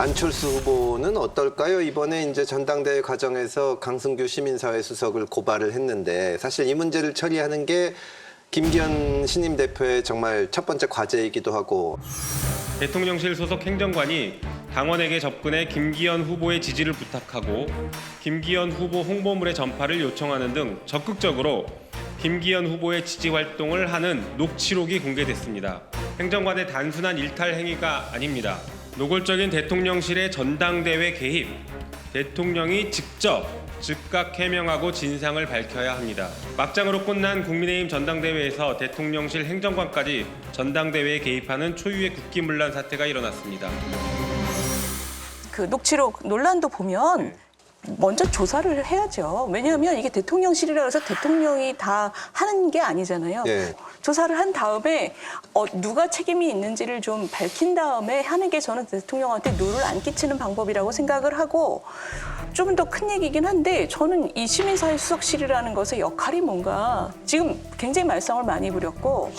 안철수 후보는 어떨까요? 이번에 이제 전당대회 과정에서 강승규 시민사회 수석을 고발을 했는데 사실 이 문제를 처리하는 게 김기현 신임 대표의 정말 첫 번째 과제이기도 하고 대통령실 소속 행정관이 당원에게 접근해 김기현 후보의 지지를 부탁하고 김기현 후보 홍보물의 전파를 요청하는 등 적극적으로 김기현 후보의 지지 활동을 하는 녹취록이 공개됐습니다. 행정관의 단순한 일탈 행위가 아닙니다. 노골적인 대통령실의 전당대회 개입, 대통령이 직접 즉각 해명하고 진상을 밝혀야 합니다. 막장으로 끝난 국민의힘 전당대회에서 대통령실 행정관까지 전당대회에 개입하는 초유의 국기문란 사태가 일어났습니다. 그 녹취록 논란도 보면 먼저 조사를 해야죠. 왜냐하면 이게 대통령실이라 해서 대통령이 다 하는 게 아니잖아요. 네. 조사를 한 다음에 누가 책임이 있는지를 좀 밝힌 다음에 하는 게 저는 대통령한테 누를 안 끼치는 방법이라고 생각을 하고 좀 더 큰 얘기긴 한데 저는 이 시민사회 수석실이라는 것의 역할이 뭔가 지금 굉장히 말썽을 많이 부렸고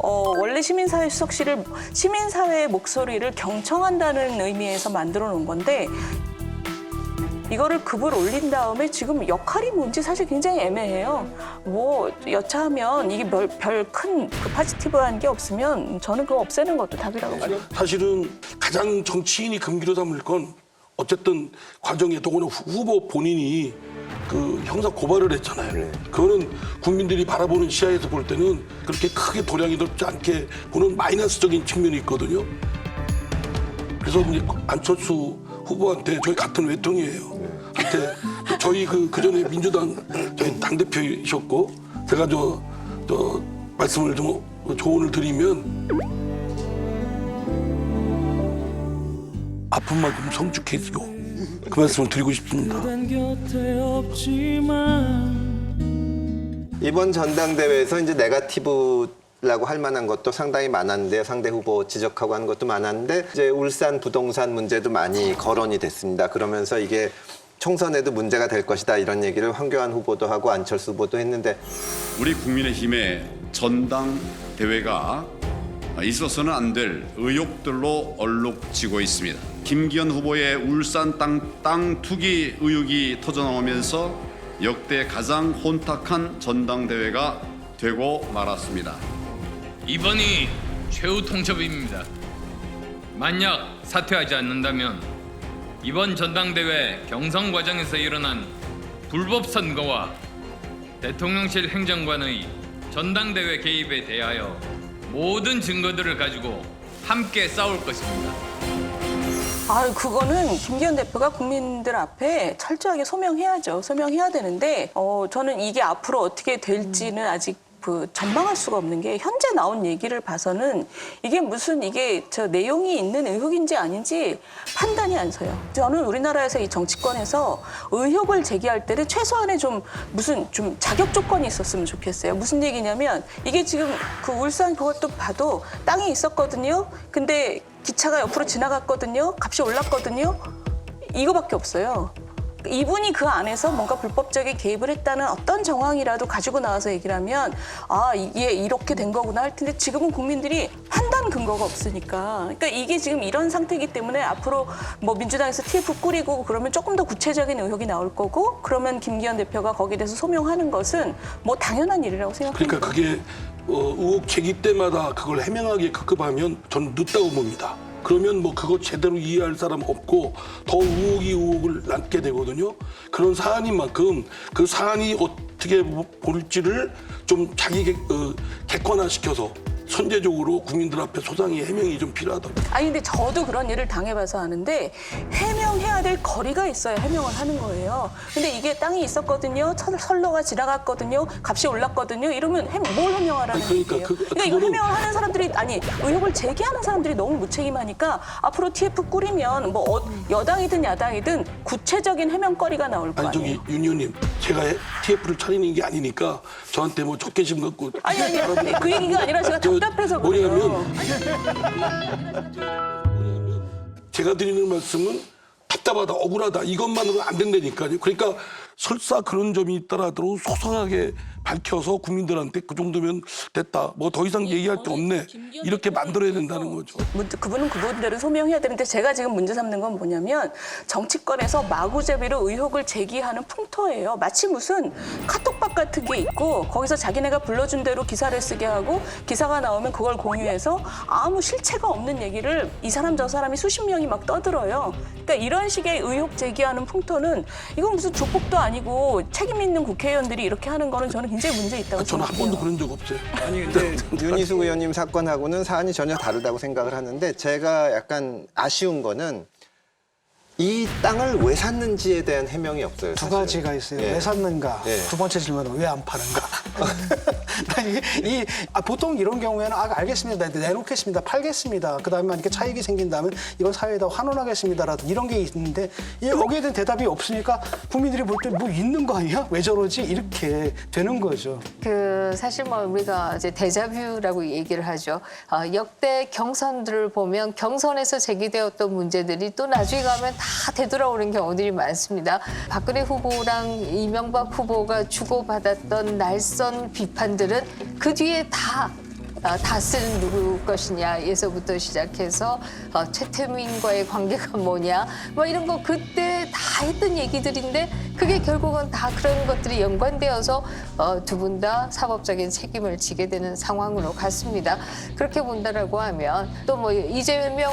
원래 시민사회 수석실을 시민사회의 목소리를 경청한다는 의미에서 만들어 놓은 건데 이거를 급을 올린 다음에 지금 역할이 뭔지 사실 굉장히 애매해요. 뭐 여차하면 이게 별 큰 포지티브한 게 없으면 저는 그거 없애는 것도 답이라고 봐요. 사실은 가장 정치인이 금기로 삼을 건 어쨌든 과정에 더구나 후보 본인이 그 형사 고발을 했잖아요. 그거는 국민들이 바라보는 시야에서 볼 때는 그렇게 크게 도량이 넓지 않게 보는 마이너스적인 측면이 있거든요. 그래서 이제 안철수 후보한테 저희 같은 외통이에요. 한테 저희 그 전에 민주당 저희 당대표이셨고 제가 저 말씀을 좀 조언을 드리면 아픈 만큼 성숙해지고 그 말씀을 드리고 싶습니다. 이번 전당대회에서 이제 네거티브라고 할 만한 것도 상당히 많았는데 상대 후보 지적하고 하는 것도 많았는데 이제 울산 부동산 문제도 많이 거론이 됐습니다. 그러면서 이게 총선에도 문제가 될 것이다 이런 얘기를 황교안 후보도 하고 안철수 후보도 했는데 우리 국민의힘의 전당대회가 있어서는 안 될 의혹들로 얼룩지고 있습니다. 김기현 후보의 울산 땅 투기 의혹이 터져나오면서 역대 가장 혼탁한 전당대회가 되고 말았습니다. 이번이 최후 통첩입니다. 만약 사퇴하지 않는다면 이번 전당대회 경선 과정에서 일어난 불법 선거와 대통령실 행정관의 전당대회 개입에 대하여 모든 증거들을 가지고 함께 싸울 것입니다. 그거는 김기현 대표가 국민들 앞에 철저하게 소명해야죠. 소명해야 되는데 저는 이게 앞으로 어떻게 될지는 아직 전망할 수가 없는 게 현재 나온 얘기를 봐서는 이게 무슨 저 내용이 있는 의혹인지 아닌지 판단이 안 서요. 저는 우리나라에서 이 정치권에서 의혹을 제기할 때는 최소한의 좀 자격 조건이 있었으면 좋겠어요. 무슨 얘기냐면 이게 지금 그 울산 그것도 봐도 땅이 있었거든요. 근데 기차가 옆으로 지나갔거든요. 값이 올랐거든요. 이거밖에 없어요. 이분이 그 안에서 뭔가 불법적인 개입을 했다는 어떤 정황이라도 가지고 나와서 얘기를 하면 이게 이렇게 된 거구나 할 텐데 지금은 국민들이 판단 근거가 없으니까 그러니까 이게 지금 이런 상태이기 때문에 앞으로 뭐 민주당에서 TF 꾸리고 그러면 조금 더 구체적인 의혹이 나올 거고 그러면 김기현 대표가 거기에 대해서 소명하는 것은 뭐 당연한 일이라고 생각합니다. 그러니까 그게 의혹 제기 때마다 그걸 해명하게 급급하면 저는 늦다고 봅니다. 그러면 뭐 그거 제대로 이해할 사람 없고 더 의혹을 낳게 되거든요. 그런 사안인 만큼 그 사안이 어떻게 볼지를 좀 자기 객관화시켜서 선제적으로 국민들 앞에 소상히 해명이 좀 필요하다고. 근데 저도 그런 일을 당해봐서 아는데 해명해야 될 거리가 있어야 해명을 하는 거예요. 근데 이게 땅이 있었거든요. 선로가 지나갔거든요. 값이 올랐거든요. 이러면 뭘 해명하라는 얘기예요. 그러니까 이거 해명을 하는 사람들이 의혹을 제기하는 사람들이 너무 무책임하니까 앞으로 TF 꾸리면 뭐 여당이든 야당이든 구체적인 해명거리가 나올 거 아니에요. 저기 윤 의원님 제가 TF를 차리는 게 아니니까 저한테 뭐 적개심 갖고 아니 그 얘기가 아니라 제가 답답해서 그래요. 제가 드리는 말씀은 답답하다, 억울하다 이것만으로 안 된다니까요. 그러니까 설사 그런 점이 있더라도 소상하게 밝혀서 국민들한테 그 정도면 됐다. 뭐 더 이상 얘기할 게 없네. 이렇게 만들어야 된다는 거죠. 그분은 그분대로 소명해야 되는데 제가 지금 문제 삼는 건 뭐냐면 정치권에서 마구잡이로 의혹을 제기하는 풍토예요. 마치 무슨 카톡박 같은 게 있고 거기서 자기네가 불러준 대로 기사를 쓰게 하고 기사가 나오면 그걸 공유해서 아무 실체가 없는 얘기를 이 사람 저 사람이 수십 명이 막 떠들어요. 그러니까 이런 식의 의혹 제기하는 풍토는 이건 무슨 조폭도 아니고 책임 있는 국회의원들이 이렇게 하는 거는 저는 굉장히 문제 있다고 저는 한 생각해요. 번도 그런 적 없어요. 아니 근데 윤희숙 의원님 사건하고는 사안이 전혀 다르다고 생각을 하는데 제가 약간 아쉬운 거는 이 땅을 왜 샀는지에 대한 해명이 없어요. 두 사실은. 가지가 있어요. 예. 왜 샀는가? 예. 두 번째 질문은 왜 안 파는가? 보통 이런 경우에는 알겠습니다. 내놓겠습니다. 팔겠습니다. 그다음에 만약에 차익이 생긴다면 이건 사회에다 환원하겠습니다라든지 이런 게 있는데 여기에 대한 대답이 없으니까 국민들이 볼 때 뭐 있는 거 아니야? 왜 저러지? 이렇게 되는 거죠. 사실 뭐 우리가 이제 데자뷰라고 얘기를 하죠. 역대 경선들을 보면 경선에서 제기되었던 문제들이 또 나중에 가면 다 되돌아오는 경우들이 많습니다. 박근혜 후보랑 이명박 후보가 주고받았던 날선 비판들은 그 뒤에 다스는 누구 것이냐에서부터 시작해서 최태민과의 관계가 뭐냐 뭐 이런 거 그때 다 했던 얘기들인데 그게 결국은 다 그런 것들이 연관되어서 두 분 다 사법적인 책임을 지게 되는 상황으로 갔습니다. 그렇게 본다라고 하면 또 뭐 이재명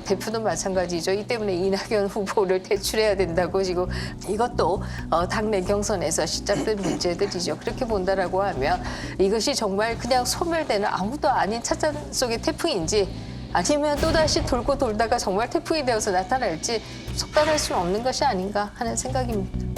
대표도 마찬가지죠. 이 때문에 이낙연 후보를 퇴출해야 된다고 지금 이것도 당내 경선에서 시작된 문제들이죠. 그렇게 본다라고 하면 이것이 정말 그냥 소멸되는 아무도 아닌 찻잔 속의 태풍인지 아니면 또다시 돌고 돌다가 정말 태풍이 되어서 나타날지 속단할 수는 없는 것이 아닌가 하는 생각입니다.